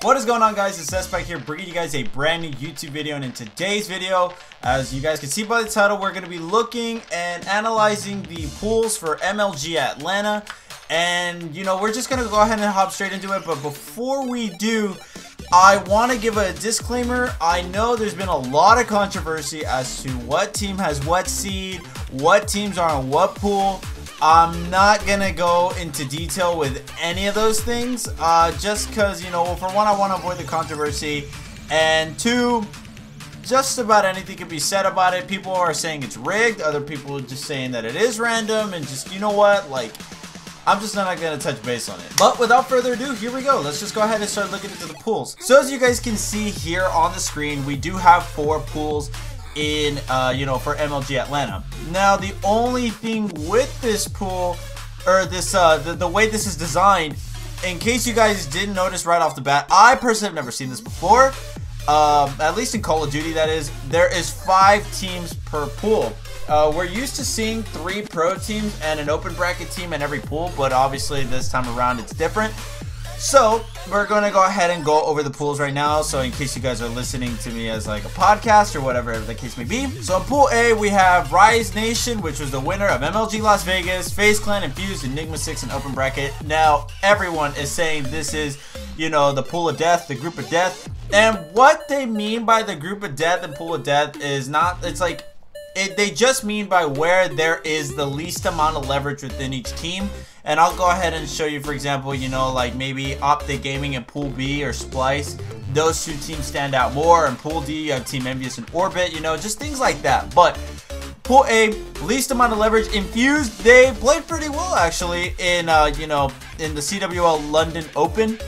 What is going on, guys? It's Suspect here, bringing you guys a brand new YouTube video. And in today's video, as you guys can see by the title, we're going to be looking and analyzing the pools for MLG Atlanta. And you know, we're just going to go ahead and hop straight into it. But before we do, I want to give a disclaimer. I know there's been a lot of controversy as to what team has what seed, what teams are in what pool. I'm not gonna go into detail with any of those things, just because, you know, for one, I want to avoid the controversy, and two, just about anything can be said about it. People are saying it's rigged, other people are just saying that it is random, and just, you know what, like, I'm just not gonna touch base on it. But without further ado, here we go. Let's just go ahead and start looking into the pools. So as you guys can see here on the screen, we do have 4 pools in you know, for MLG Atlanta. Now the only thing with this pool, or this the way this is designed, in case you guys didn't notice right off the bat, I personally have never seen this before, at least in Call of Duty, that is. There is 5 teams per pool. We're used to seeing 3 pro teams and an open bracket team in every pool, but obviously this time around it's different. So we're going to go ahead and go over the pools right now, so in case you guys are listening to me as like a podcast or whatever the case may be. So in Pool A, we have Rise Nation, which was the winner of MLG Las Vegas, FaZe Clan, Infused, Enigma 6, and Open Bracket. Now everyone is saying this is, you know, the Pool of Death, the Group of Death. And what they mean by the Group of Death and Pool of Death is not, it's like, they just mean by where there is the least amount of leverage within each team. And I'll go ahead and show you, for example, you know, like maybe Optic Gaming and Pool B or Splice. Those 2 teams stand out more. And Pool D, you have Team Envious and Orbit, you know, just things like that. But Pool A, least amount of leverage. Infused, they played pretty well actually in, you know, in the CWL London Open,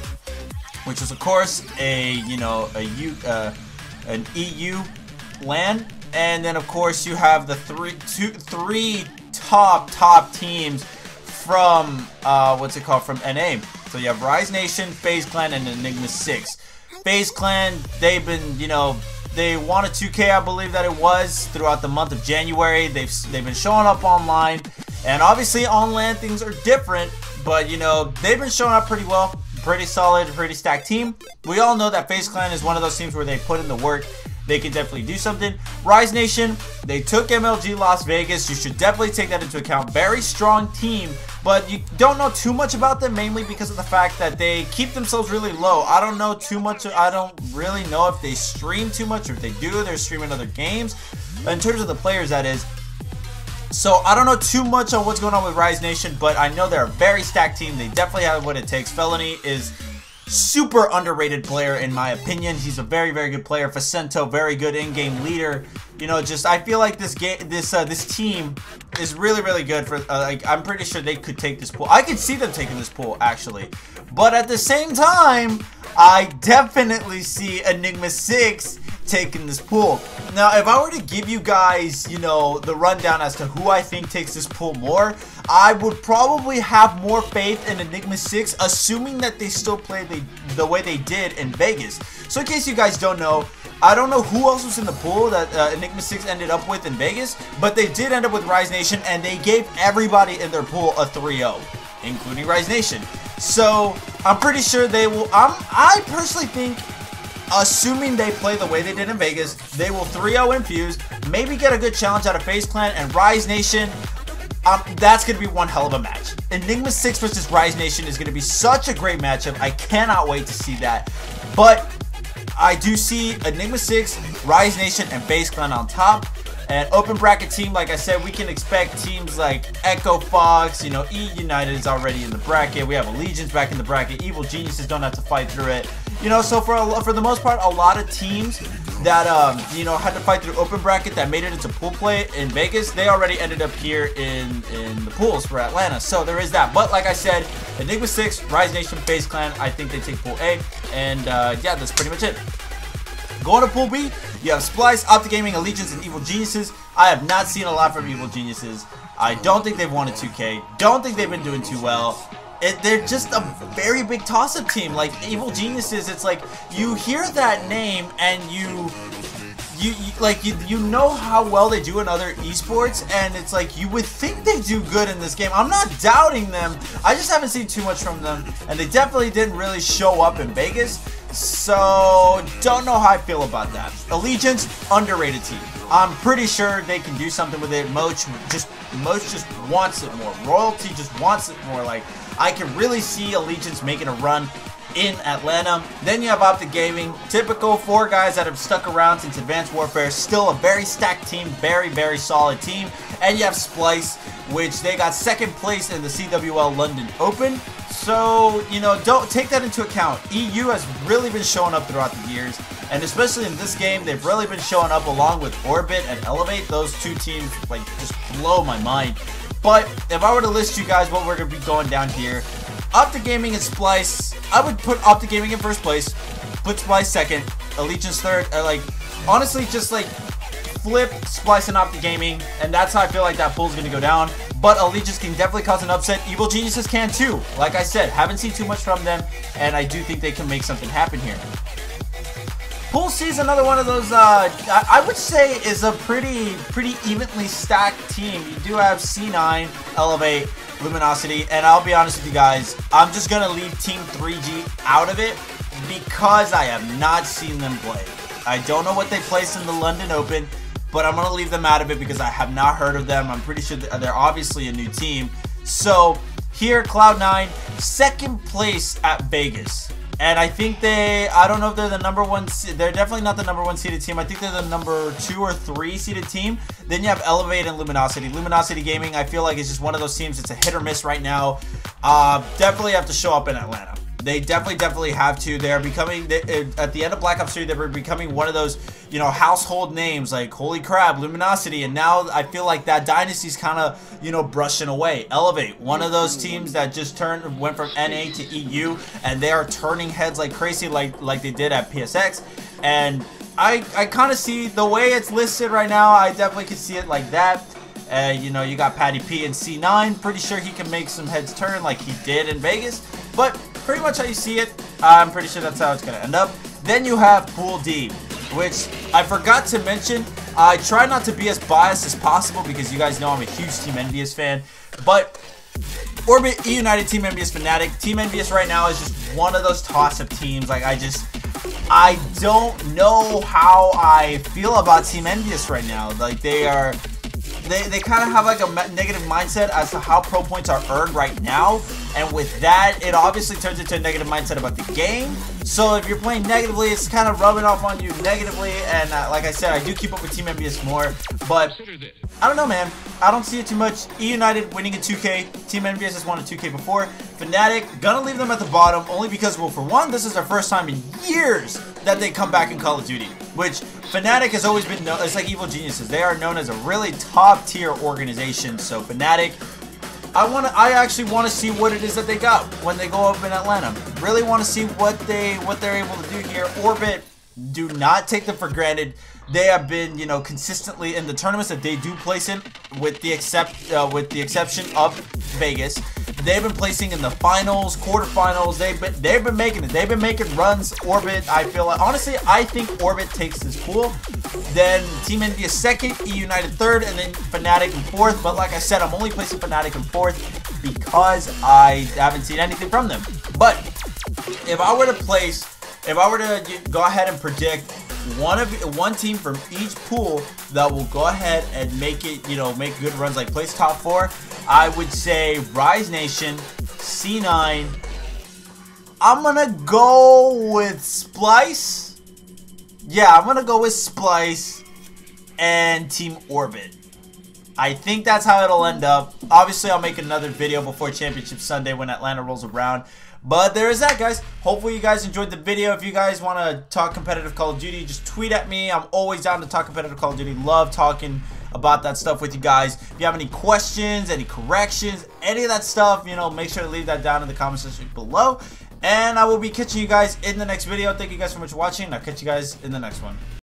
which was of course a, you know, an EU LAN. And then of course you have the three top teams from what's it called, from NA. So you have Rise Nation, FaZe Clan, and Enigma 6. FaZe Clan, they've been, you know, they won a 2K, I believe that it was, throughout the month of January. They've been showing up online, and obviously on LAN things are different, but you know, they've been showing up pretty well, pretty solid, pretty stacked team. We all know that FaZe Clan is one of those teams where they put in the work. They can definitely do something. Rise Nation, they took MLG Las Vegas. You should definitely take that into account. Very strong team, but you don't know too much about them, mainly because of the fact that they keep themselves really low. I don't know too much. I don't really know if they stream too much, or if they do, they're streaming other games. In terms of the players, that is. So I don't know too much on what's going on with Rise Nation, but I know they're a very stacked team. They definitely have what it takes. Felony is super underrated player in my opinion. He's a very good player. Facento, very good in-game leader. You know, just I feel like this game, this team is really good for. Like, I'm pretty sure they could take this pool. I could see them taking this pool actually, but at the same time, I definitely see Enigma 6 taking this pool. Now, if I were to give you guys, you know, the rundown as to who I think takes this pool more, I would probably have more faith in Enigma 6, assuming that they still play the way they did in Vegas. So in case you guys don't know, I don't know who else was in the pool that Enigma 6 ended up with in Vegas, but they did end up with Rise Nation, and they gave everybody in their pool a 3-0, including Rise Nation. So I'm pretty sure they will. I personally think, assuming they play the way they did in Vegas, they will 3-0 Infuse, maybe get a good challenge out of FaZe Clan and Rise Nation. That's going to be one hell of a match. Enigma 6 versus Rise Nation is going to be such a great matchup. I cannot wait to see that. But I do see Enigma 6, Rise Nation, and FaZe Clan on top. And open bracket team, like I said, we can expect teams like Echo Fox, you know, E United is already in the bracket. We have Allegiance back in the bracket. Evil Geniuses don't have to fight through it. You know, so for the most part, a lot of teams that, you know, had to fight through open bracket that made it into pool play in Vegas, they already ended up here in the pools for Atlanta. So there is that. But like I said, Enigma 6, Rise Nation, FaZe Clan, I think they take Pool A. And yeah, that's pretty much it. Going to Pool B, you have Splice, Optic Gaming, Allegiance, and Evil Geniuses. I have not seen a lot from Evil Geniuses. I don't think they've won a 2K. Don't think they've been doing too well. They're just a very big toss-up team. Like, Evil Geniuses, it's like, you hear that name and you know how well they do in other esports, and it's like you would think they do good in this game. I'm not doubting them. I just haven't seen too much from them, and they definitely didn't really show up in Vegas. So, don't know how I feel about that. Allegiance, underrated team. I'm pretty sure they can do something with it. Moch just wants it more. Royalty just wants it more. Like, I can really see Allegiance making a run in Atlanta. Then you have Optic Gaming. Typical 4 guys that have stuck around since Advanced Warfare. Still a very stacked team. Very, very solid team. And you have Splice, which they got 2nd place in the CWL London Open. So, you know, don't take that into account. EU has really been showing up throughout the years, and especially in this game, they've really been showing up along with Orbit and Elevate. Those 2 teams, like, just blow my mind. But if I were to list you guys what we're going to be going down here, Optic Gaming and Splice, I would put Optic Gaming in 1st place, put Splice 2nd, Allegiance 3rd, like, honestly, just, like, flip Splice and Optic Gaming, and that's how I feel like that pool's going to go down. But Allegiance can definitely cause an upset. Evil Geniuses can too. Like I said, haven't seen too much from them, and I do think they can make something happen here. Pool C is another one of those, I would say is a pretty evenly stacked team. You do have C9, Elevate, Luminosity, and I'll be honest with you guys, I'm just going to leave Team 3G out of it because I have not seen them play. I don't know what they placed in the London Open, but I'm going to leave them out of it because I have not heard of them. I'm pretty sure they're obviously a new team. So here, Cloud9, 2nd place at Vegas. And I think I don't know if they're the number 1, they're definitely not the number 1 seeded team. I think they're the number 2 or 3 seeded team. Then you have Elevate and Luminosity. Luminosity Gaming, I feel like it's just one of those teams. It's a hit or miss right now. Definitely have to show up in Atlanta. They definitely have to. They're becoming, at the end of Black Ops 3, they were becoming one of those, you know, household names like Holy Crab, Luminosity, and now I feel like that dynasty's kind of, you know, brushing away. Elevate, one of those teams that just went from NA to EU, and they are turning heads like crazy, like they did at PSX, and I kind of see the way it's listed right now. I definitely can see it like that. You know, you got Patty P and C9. Pretty sure he can make some heads turn like he did in Vegas, but pretty much how you see it, I'm pretty sure that's how it's going to end up. Then you have Pool D, which I forgot to mention. I try not to be as biased as possible because you guys know I'm a huge Team Envious fan. But Orbit, E United, Team Envious, Fnatic. Team Envious right now is just one of those toss-up teams. Like, I don't know how I feel about Team Envious right now. Like, they kind of have like a negative mindset as to how pro points are earned right now, and with that, it obviously turns into a negative mindset about the game. So if you're playing negatively, it's kind of rubbing off on you negatively, and like I said, I do keep up with Team Envious more, but I don't know, man. I don't see it too much. E United winning a 2K. Team Envious has won a 2K before. Fnatic, gonna leave them at the bottom, only because, well, for one, this is their first time in years that they come back in Call of Duty, which Fnatic has always been known, it's like Evil Geniuses. They are known as a really top tier organization. So Fnatic, I actually want to see what it is that they got when they go up in Atlanta. Really want to see what they're able to do here. Orbit, do not take them for granted. They have been, you know, consistently in the tournaments that they do place in, with the exception of Vegas. They've been placing in the finals, quarterfinals. They've been making it. They've been making runs. Orbit, I feel like, honestly, I think Orbit takes this pool. Then Team Envious 2nd, E United 3rd, and then Fnatic in 4th. But like I said, I'm only placing Fnatic in 4th because I haven't seen anything from them. But if I were to go ahead and predict one team from each pool that will go ahead and make it, you know, make good runs, like place top 4, I would say Rise Nation, C9. I'm gonna go with Splice. Yeah, I'm gonna go with Splice and Team Orbit. I think that's how it'll end up. Obviously, I'll make another video before Championship Sunday when Atlanta rolls around. But there is that, guys. Hopefully you guys enjoyed the video. If you guys want to talk competitive Call of Duty, just tweet at me. I'm always down to talk competitive Call of Duty. Love talking about that stuff with you guys. If you have any questions, any corrections, any of that stuff, you know, make sure to leave that down in the comment section below. And I will be catching you guys in the next video. Thank you guys so much for watching. I'll catch you guys in the next one.